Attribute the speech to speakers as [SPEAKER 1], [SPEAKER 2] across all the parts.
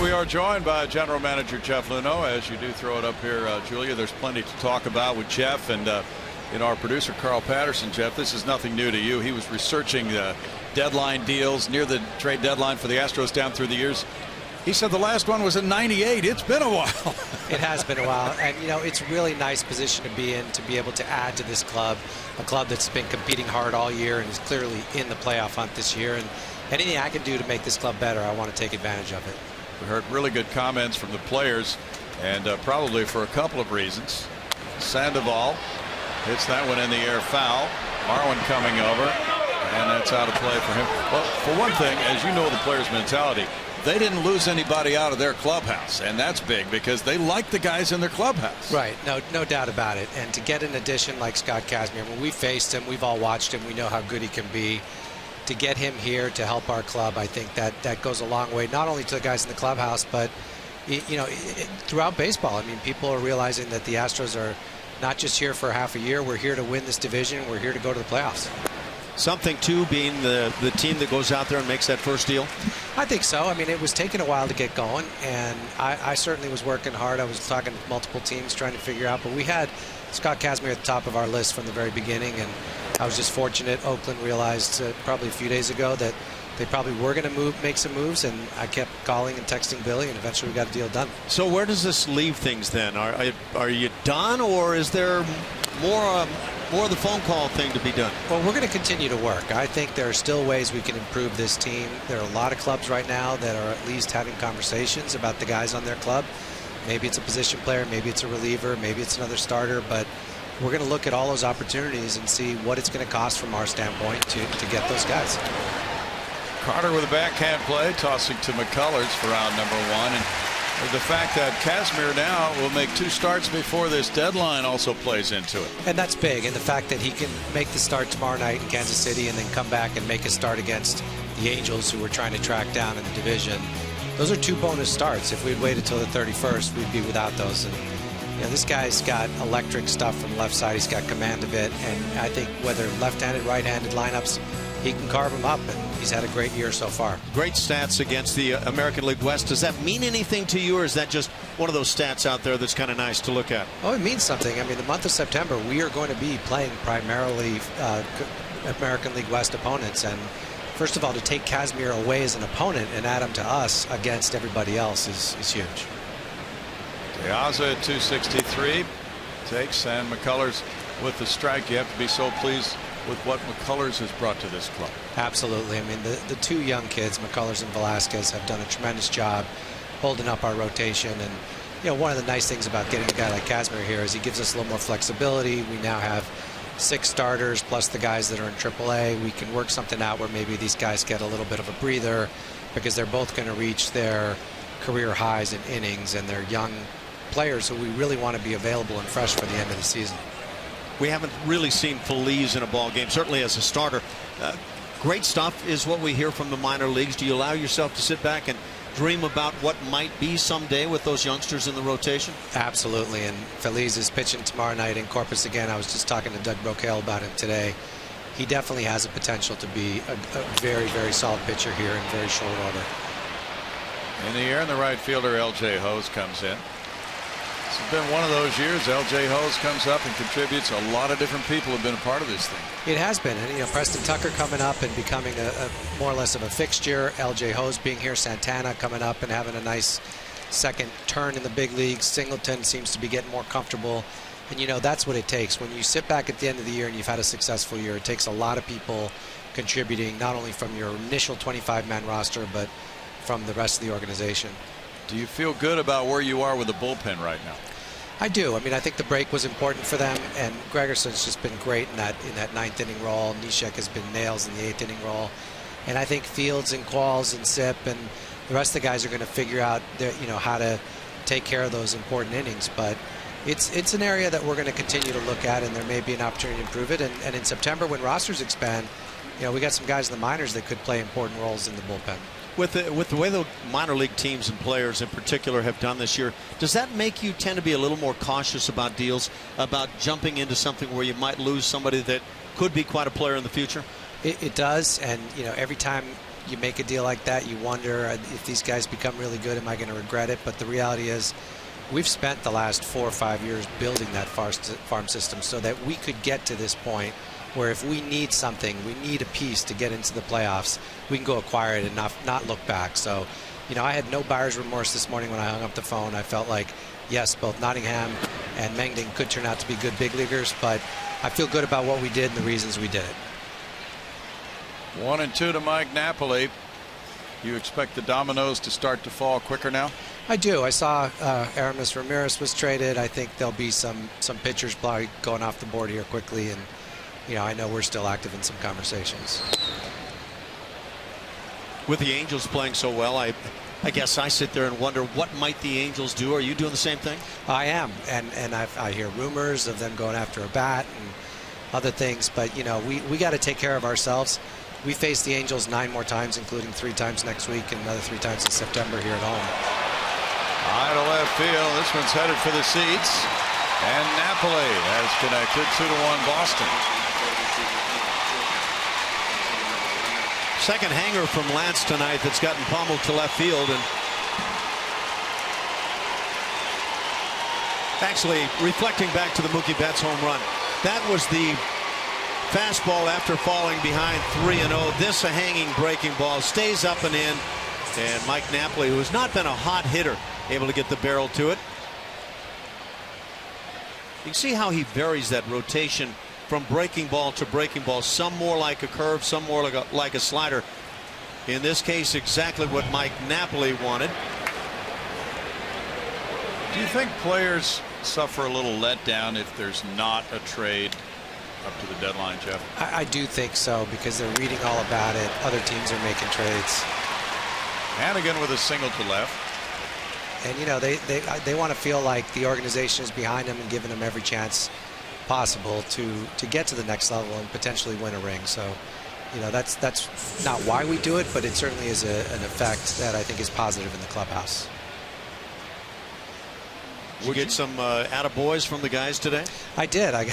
[SPEAKER 1] we are joined by General Manager Jeff Luhnow. As you do throw it up here, Julia, there's plenty to talk about with Jeff and our producer Carl Patterson. Jeff, this is nothing new to you. He was researching the deadline deals near the trade deadline for the Astros down through the years. He said the last one was in '98. It's been a while.
[SPEAKER 2] It has been a while, and it's a really nice position to be in, to be able to add to this club, a club that's been competing hard all year and is clearly in the playoff hunt this year. And anything I can do to make this club better, I want to take advantage of it.
[SPEAKER 1] We heard really good comments from the players, and probably for a couple of reasons. Sandoval hits that one in the air, foul. Marwin coming over, and that's out of play for him. Well, for one thing, as you know the players' mentality, they didn't lose anybody out of their clubhouse, and that's big because they like the guys in their clubhouse.
[SPEAKER 2] Right, no doubt about it. And to get an addition like Scott Kazmir, when we faced him, we've all watched him, we know how good he can be. To get him here to help our club, I think that goes a long way, not only to the guys in the clubhouse, but throughout baseball. I mean, people are realizing that the Astros are not just here for half a year. We're here to win this division. We're here to go to the playoffs.
[SPEAKER 3] Something too being the team that goes out there and makes that first deal.
[SPEAKER 2] I think so. I mean, it was taking a while to get going, and I certainly was working hard. I was talking to multiple teams trying to figure out, but we had Scott Kazmir at the top of our list from the very beginning, and I was just fortunate. Oakland realized probably a few days ago that they probably were going to make some moves, and I kept calling and texting Billy, and eventually we got a deal done.
[SPEAKER 3] So where does this leave things then? Are you done, or is there more of the phone call thing to be done?
[SPEAKER 2] Well, we're going to continue to work. I think there are still ways we can improve this team. There are a lot of clubs right now that are at least having conversations about the guys on their club. Maybe it's a position player, maybe it's a reliever, maybe it's another starter, but we're going to look at all those opportunities and see what it's going to cost from our standpoint to get those guys.
[SPEAKER 1] Carter with a backhand play, tossing to McCullers for round number one. And the fact that Kazmir now will make 2 starts before this deadline also plays into it.
[SPEAKER 2] And that's big. And the fact that he can make the start tomorrow night in Kansas City and then come back and make a start against the Angels, who we're trying to track down in the division. Those are 2 bonus starts. If we'd waited till the 31st, we'd be without those. And this guy's got electric stuff from the left side. He's got command of it. And I think whether left-handed, right-handed lineups, he can carve them up, and he's had a great year so far.
[SPEAKER 3] Great stats against the American League West. Does that mean anything to you, or is that just one of those stats out there that's kind of nice to look at?
[SPEAKER 2] Oh, it means something. I mean, the month of September, we are going to be playing primarily American League West opponents, and first of all, to take Kazmir away as an opponent and add him to us against everybody else is huge.
[SPEAKER 1] Piazza at 263 takes, and McCullers with the strike. You have to be so pleased with what McCullers has brought to this club.
[SPEAKER 2] Absolutely. I mean, the 2 young kids, McCullers and Velasquez, have done a tremendous job holding up our rotation. And one of the nice things about getting a guy like Kazmir here is he gives us a little more flexibility. We now have 6 starters plus the guys that are in AAA. We can work something out where maybe these guys get a little bit of a breather because they're both going to reach their career highs in innings, and they're young players who we really want to be available and fresh for the end of the season.
[SPEAKER 3] We haven't really seen Phillies in a ball game, certainly as a starter. Great stuff is what we hear from the minor leagues. Do you allow yourself to sit back and dream about what might be someday with those youngsters in the rotation?
[SPEAKER 2] Absolutely, and Phillies is pitching tomorrow night in Corpus again. I was just talking to Doug Brocail about him today. He definitely has a potential to be a very, very solid pitcher here in very short order.
[SPEAKER 1] In the air, and the right fielder L.J. Hose comes in. It's been one of those years. L.J. Hose comes up and contributes. A lot of different people have been a part of this thing.
[SPEAKER 2] It has been. And, Preston Tucker coming up and becoming a more or less of a fixture. L.J. Hose being here. Santana coming up and having a nice second turn in the big leagues. Singleton seems to be getting more comfortable. And, that's what it takes. When you sit back at the end of the year and you've had a successful year, it takes a lot of people contributing, not only from your initial 25-man roster, but from the rest of the organization.
[SPEAKER 1] Do you feel good about where you are with the bullpen right now?
[SPEAKER 2] I do. I mean, I think the break was important for them, and Gregerson's just been great in that 9th inning role. Neshek has been nails in the 8th inning role, and I think Fields and Qualls and Sip and the rest of the guys are going to figure out how to take care of those important innings. But it's an area that we're going to continue to look at, and there may be an opportunity to improve it. And in September, when rosters expand, we got some guys in the minors that could play important roles in the bullpen.
[SPEAKER 3] With the way the minor league teams and players in particular have done this year, does that make you tend to be a little more cautious about deals, about jumping into something where you might lose somebody that could be quite a player in the future?
[SPEAKER 2] It does, and every time you make a deal like that, you wonder if these guys become really good, am I going to regret it? But the reality is, we've spent the last 4 or 5 years building that farm system so that we could get to this point where if we need something, we need a piece to get into the playoffs, we can go acquire it and not look back. So, you know, I had no buyer's remorse this morning when I hung up the phone. I felt like, yes, both Nottingham and Mengden could turn out to be good big leaguers, but I feel good about what we did and the reasons we did it.
[SPEAKER 1] 1-2 to Mike Napoli. You expect the dominoes to start to fall quicker now?
[SPEAKER 2] I do. I saw Aramis Ramirez was traded. I think there'll be some pitchers probably going off the board here quickly, and you know, I know we're still active in some conversations.
[SPEAKER 3] With the Angels playing so well, I guess I sit there and wonder, what might the Angels do? Are you doing the same thing?
[SPEAKER 2] I am, and I hear rumors of them going after a bat and other things, but you know, we got to take care of ourselves. We face the Angels 9 more times, including 3 times next week and another 3 times in September here at home.
[SPEAKER 1] High to left field. This one's headed for the seats. And Napoli has connected 2-1 Boston.
[SPEAKER 3] Second hanger from Lance tonight that's gotten pummeled to left field. And actually, reflecting back to the Mookie Betts home run, that was the fastball after falling behind 3-0. This a hanging breaking ball, stays up and in. And Mike Napoli, who has not been a hot hitter, able to get the barrel to it. You can see how he varies that rotation from breaking ball to breaking ball. Some more like a curve, some more like a slider. In this case, exactly what Mike Napoli wanted.
[SPEAKER 1] Do you think players suffer a little letdown if there's not a trade up to the deadline, Jeff?
[SPEAKER 2] I do think so, because they're reading all about it. Other teams are making trades.
[SPEAKER 1] Hannigan with a single to left.
[SPEAKER 2] And you know, they want to feel like the organization is behind them and giving them every chance possible to get to the next level and potentially win a ring. So, you know, that's not why we do it, but it certainly is an effect that I think is positive in the clubhouse.
[SPEAKER 3] Did you get some attaboys from the guys today?
[SPEAKER 2] I did. I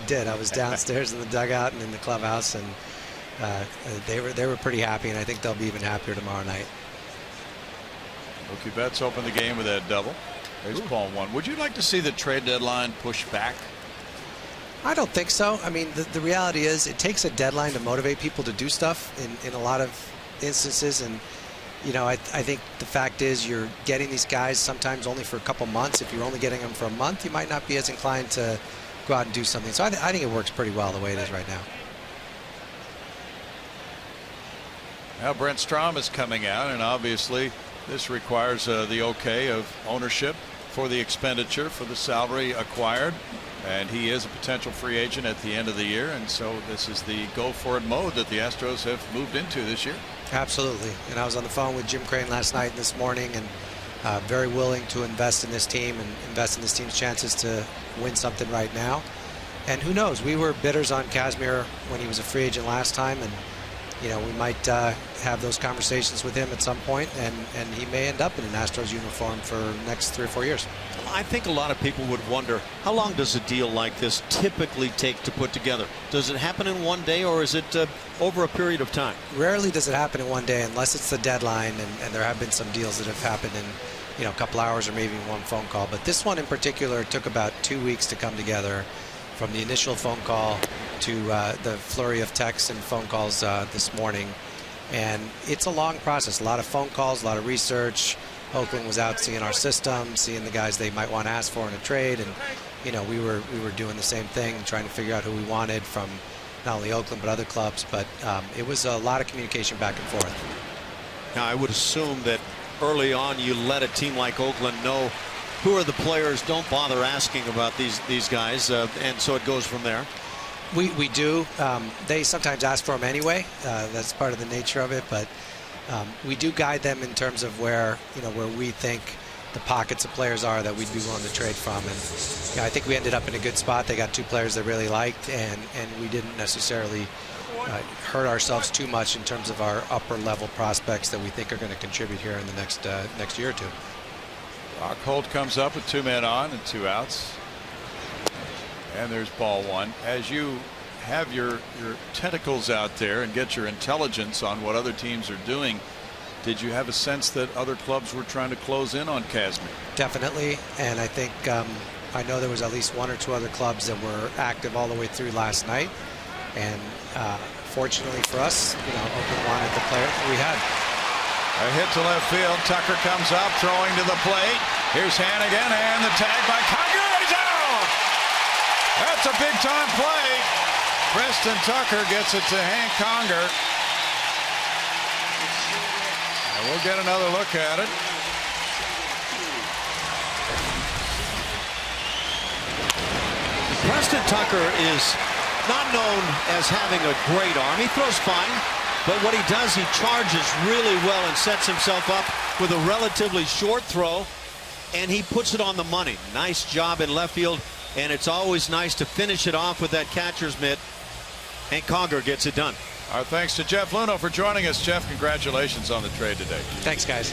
[SPEAKER 2] did. I was downstairs in the dugout and in the clubhouse, and they were pretty happy, and I think they'll be even happier tomorrow night.
[SPEAKER 1] Mookie Betts opened the game with that double. There's ball 1. Would you like to see the trade deadline pushed back?
[SPEAKER 2] I don't think so. I mean, the reality is it takes a deadline to motivate people to do stuff in a lot of instances. And, you know, I think the fact is you're getting these guys sometimes only for a couple months. If you're only getting them for a month, you might not be as inclined to go out and do something. So I think it works pretty well the way it is right now.
[SPEAKER 1] Now Brent Strom is coming out, and obviously this requires the okay of ownership for the expenditure for the salary acquired, and he is a potential free agent at the end of the year, and so this is the go for it mode that the Astros have moved into this year.
[SPEAKER 2] Absolutely. And I was on the phone with Jim Crane last night and this morning, and very willing to invest in this team and invest in this team's chances to win something right now. And who knows, we were bidders on Kazmir when he was a free agent last time, and you know, we might have those conversations with him at some point, and he may end up in an Astros uniform for the next 3 or 4 years.
[SPEAKER 3] I think a lot of people would wonder, how long does a deal like this typically take to put together? Does it happen in one day, or is it over a period of time?
[SPEAKER 2] Rarely does it happen in one day, unless it's the deadline, and there have been some deals that have happened in, you know, a couple hours or maybe one phone call. But this one in particular took about 2 weeks to come together, from the initial phone call to the flurry of texts and phone calls this morning. And it's a long process, a lot of phone calls, a lot of research. Oakland was out seeing our system, seeing the guys they might want to ask for in a trade, and you know, we were doing the same thing, trying to figure out who we wanted from not only Oakland but other clubs. But it was a lot of communication back and forth.
[SPEAKER 3] Now I would assume that early on you let a team like Oakland know who are the players. Don't bother asking about these guys, and so it goes from there.
[SPEAKER 2] We do. They sometimes ask for them anyway. That's part of the nature of it. But we do guide them in terms of where we think the pockets of players are that we'd be willing to trade from. And yeah, I think we ended up in a good spot. They got 2 players they really liked, and we didn't necessarily hurt ourselves too much in terms of our upper level prospects that we think are going to contribute here in the next year or 2.
[SPEAKER 1] Rockhold comes up with 2 men on and 2 outs. And there's ball 1. As you have your tentacles out there and get your intelligence on what other teams are doing, did you have a sense that other clubs were trying to close in on Kazmir?
[SPEAKER 2] Definitely, and I think I know there was at least 1 or 2 other clubs that were active all the way through last night, and fortunately for us, Oakland wanted the player we had.
[SPEAKER 1] A hit to left field. Tucker comes up, throwing to the plate. Here's Hannigan, and the tag by Conger. He's out! That's a big-time play. Preston Tucker gets it to Hank Conger. And we'll get another look at it.
[SPEAKER 3] Preston Tucker is not known as having a great arm. He throws fine, but what he does, he charges really well and sets himself up with a relatively short throw, and he puts it on the money. Nice job in left field, and it's always nice to finish it off with that catcher's mitt. And Conger gets it done.
[SPEAKER 1] Our thanks to Jeff Luhnow for joining us. Jeff, congratulations on the trade today.
[SPEAKER 2] Thanks, guys.